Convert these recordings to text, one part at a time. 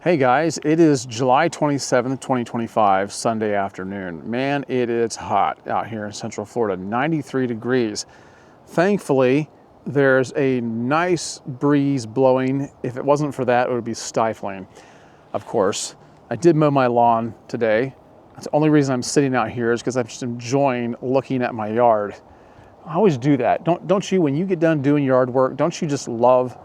Hey guys, it is July 27th, 2025, Sunday afternoon. Man, it is hot out here in Central Florida, 93 degrees. Thankfully, there's a nice breeze blowing. If it wasn't for that, it would be stifling, of course. I did mow my lawn today. That's the only reason I'm sitting out here is because I'm just enjoying looking at my yard. I always do that. Don't you, when you get done doing yard work, don't you just love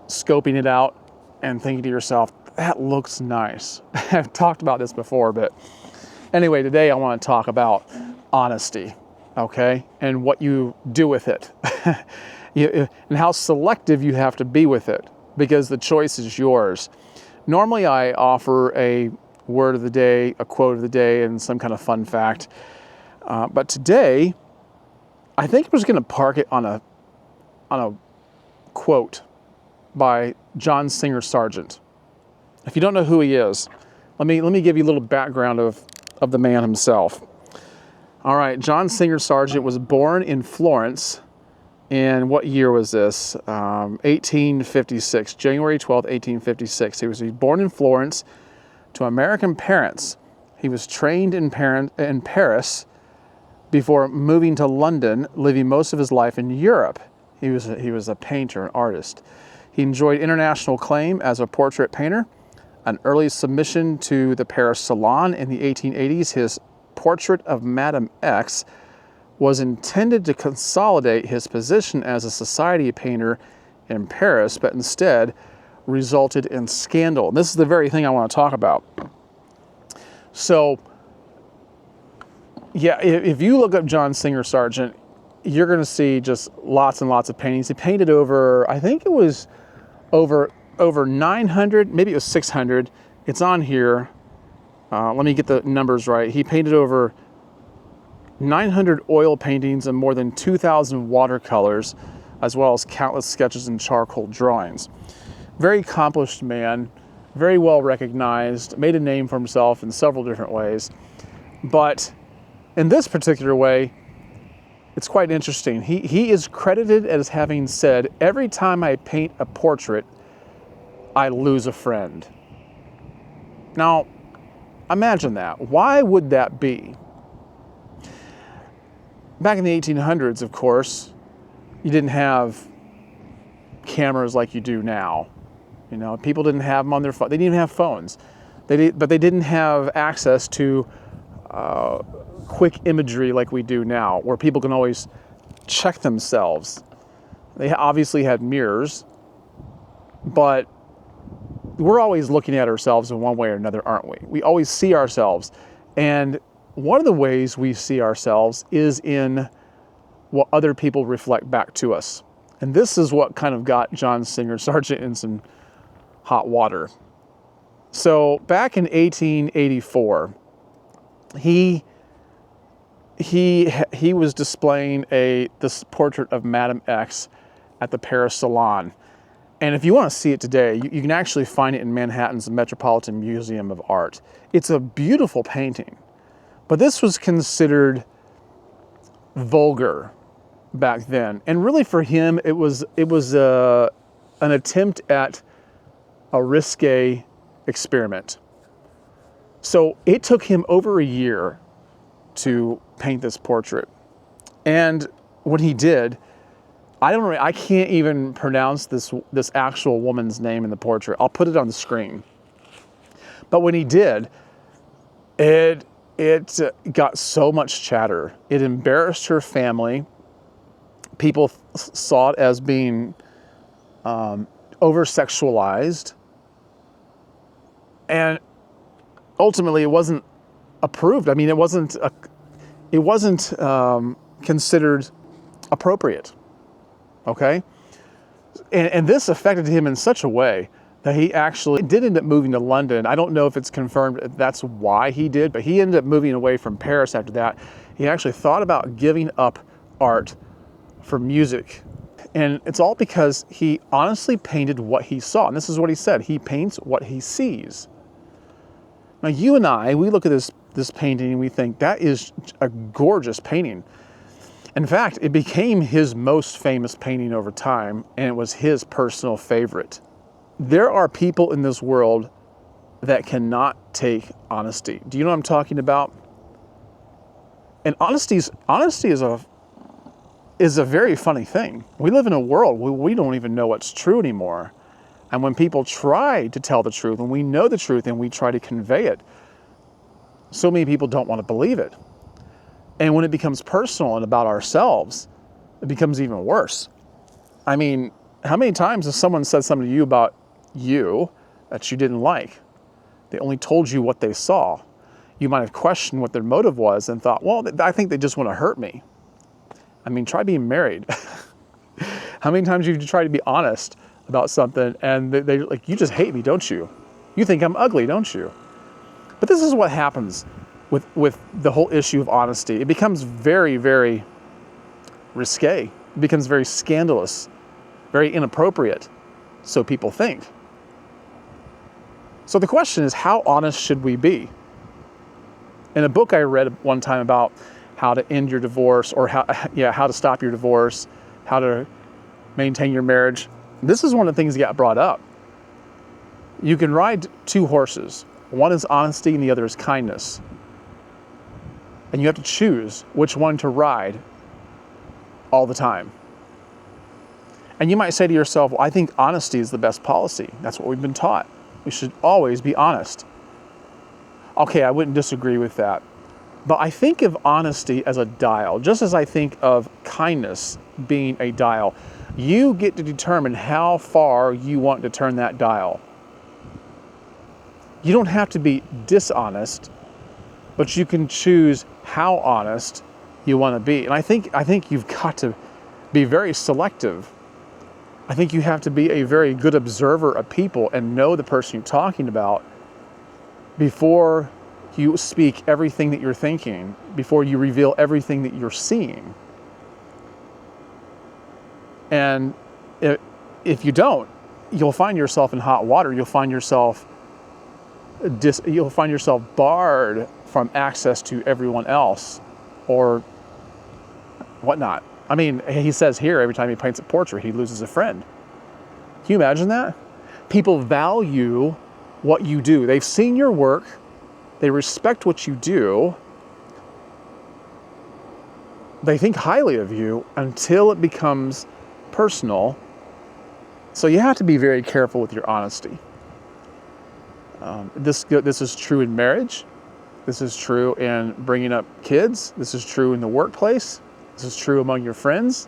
scoping it out and thinking to yourself, that looks nice? I've talked about this before, but anyway, today I want to talk about honesty, okay? And what you do with it. And how selective you have to be with it, because the choice is yours. Normally I offer a word of the day, a quote of the day, and some kind of fun fact. But today, I think I'm just going to park it on a quote by John Singer Sargent. If you don't know who he is, let me give you a little background of the man himself. All right, John Singer Sargent was born in Florence in, what year was this? 1856, January 12th, 1856. He was born in Florence to American parents. He was trained in Paris before moving to London, living most of his life in Europe. He was a painter, an artist. He enjoyed international acclaim as a portrait painter. An early submission to the Paris Salon in the 1880s, his portrait of Madame X was intended to consolidate his position as a society painter in Paris, but instead resulted in scandal. And this is the very thing I want to talk about. So, yeah, if you look up John Singer Sargent, you're going to see just lots and lots of paintings. He painted over, I think it was over 900, maybe it was 600. It's on here. Let me get the numbers right. He painted over 900 oil paintings and more than 2,000 watercolors, as well as countless sketches and charcoal drawings. Very accomplished man, very well recognized, made a name for himself in several different ways. But in this particular way, it's quite interesting. He is credited as having said, every time I paint a portrait, I lose a friend. Now, imagine that. Why would that be? Back in the 1800s, of course, you didn't have cameras like you do now. You know, people didn't have them on their phone. They didn't even have phones. But they didn't have access to quick imagery like we do now, where people can always check themselves. They obviously had mirrors, but we're always looking at ourselves in one way or another, aren't we? We always see ourselves. And one of the ways we see ourselves is in what other people reflect back to us. And this is what kind of got John Singer Sargent in some hot water. So back in 1884, he was displaying this portrait of Madame X at the Paris Salon. And if you want to see it today, you can actually find it in Manhattan's Metropolitan Museum of Art. It's a beautiful painting. But this was considered vulgar back then. And really for him, it was an attempt at a risque experiment. So it took him over a year to paint this portrait. And when he did, I can't even pronounce this actual woman's name in the portrait. I'll put it on the screen. But when he did, it got so much chatter. It embarrassed her family. People saw it as being over-sexualized. And ultimately, it wasn't approved. I mean, it wasn't considered appropriate. Okay? And this affected him in such a way that he actually did end up moving to London. I don't know if it's confirmed that's why he did, but he ended up moving away from Paris after that. He actually thought about giving up art for music. And it's all because he honestly painted what he saw. And this is what he said. He paints what he sees. Now, you and I, we look at this painting and we think that is a gorgeous painting. In fact, it became his most famous painting over time, and it was his personal favorite. There are people in this world that cannot take honesty. Do you know what I'm talking about? And honesty is a very funny thing. We live in a world where we don't even know what's true anymore. And when people try to tell the truth, and we know the truth and we try to convey it, so many people don't want to believe it. And when it becomes personal and about ourselves, it becomes even worse. I mean, how many times has someone said something to you about you that you didn't like? They only told you what they saw. You might have questioned what their motive was and thought, well, I think they just want to hurt me. I mean, try being married. How many times have you tried to be honest about something and they're like, you just hate me, don't you? You think I'm ugly, don't you? But this is what happens with the whole issue of honesty. It becomes very, very risque. It becomes very scandalous, very inappropriate, so people think. So the question is, how honest should we be? In a book I read one time about how to end your divorce, or how to stop your divorce, how to maintain your marriage, this is one of the things that got brought up. You can ride two horses. One is honesty and the other is kindness. And you have to choose which one to ride all the time. And you might say to yourself, well, I think honesty is the best policy. That's what we've been taught. We should always be honest. Okay, I wouldn't disagree with that. But I think of honesty as a dial, just as I think of kindness being a dial. You get to determine how far you want to turn that dial. You don't have to be dishonest, but you can choose how honest you want to be. And I think you've got to be very selective. I think you have to be a very good observer of people and know the person you're talking about before you speak everything that you're thinking, before you reveal everything that you're seeing. And if you don't, you'll find yourself in hot water. You'll find yourself barred from access to everyone else or whatnot. I mean, he says here, every time he paints a portrait, he loses a friend. Can you imagine that? People value what you do. They've seen your work. They respect what you do. They think highly of you until it becomes personal. So you have to be very careful with your honesty. This is true in marriage. This is true in bringing up kids. This is true in the workplace. This is true among your friends.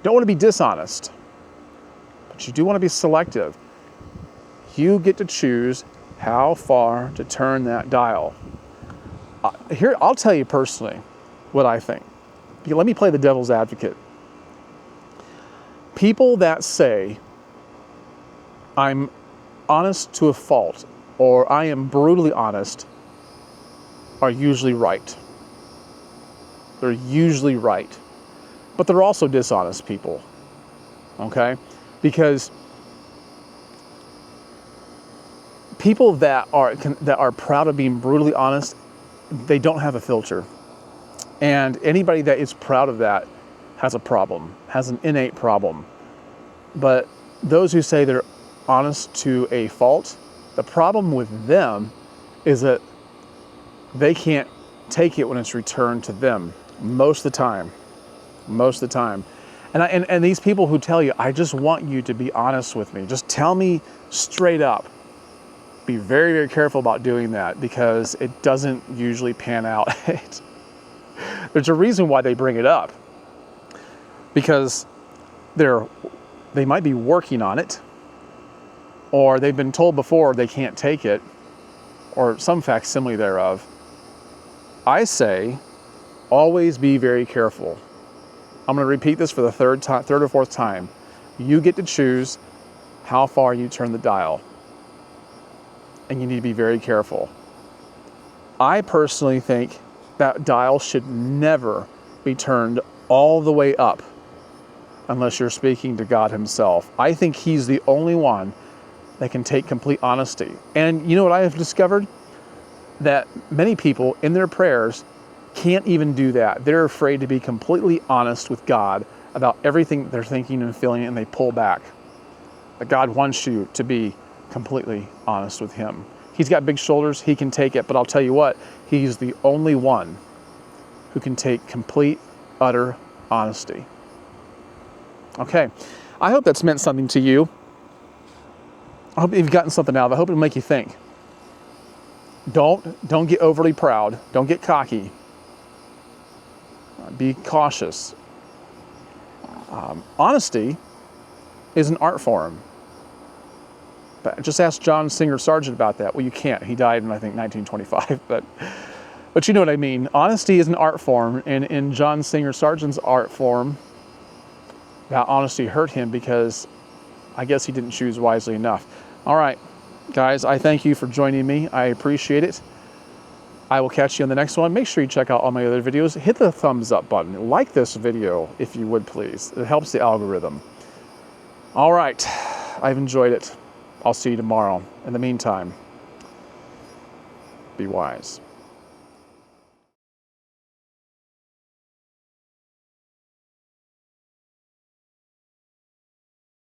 Don't want to be dishonest, but you do want to be selective. You get to choose how far to turn that dial. Here, I'll tell you personally what I think. Let me play the devil's advocate. People that say, I'm honest to a fault, or I am brutally honest, are usually right. They're usually right. But they're also dishonest people, okay? Because people that are proud of being brutally honest, they don't have a filter. And anybody that is proud of that has a problem, has an innate problem. But those who say they're honest to a fault, the problem with them is that they can't take it when it's returned to them most of the time. Most of the time. And these people who tell you, I just want you to be honest with me. Just tell me straight up. Be very, very careful about doing that because it doesn't usually pan out. There's a reason why they bring it up. Because they might be working on it, or they've been told before they can't take it, or some facsimile thereof. I say, always be very careful. I'm going to repeat this for the third or fourth time. You get to choose how far you turn the dial. And you need to be very careful. I personally think that dial should never be turned all the way up unless you're speaking to God himself. I think he's the only one that can take complete honesty. And you know what I have discovered? That many people in their prayers can't even do that. They're afraid to be completely honest with God about everything they're thinking and feeling, and they pull back. God wants you to be completely honest with him. He's got big shoulders, he can take it, but I'll tell you what, he's the only one who can take complete, utter honesty. Okay, I hope that's meant something to you. I hope you've gotten something out of it. I hope it'll make you think. Don't get overly proud. Don't get cocky. Be cautious. Honesty is an art form. But just ask John Singer Sargent about that. Well, you can't. He died in, I think, 1925. But you know what I mean. Honesty is an art form, and in John Singer Sargent's art form, that honesty hurt him because I guess he didn't choose wisely enough. All right, guys, I thank you for joining me. I appreciate it. I will catch you on the next one. Make sure you check out all my other videos. Hit the thumbs up button. Like this video, if you would, please. It helps the algorithm. All right, I've enjoyed it. I'll see you tomorrow. In the meantime, be wise.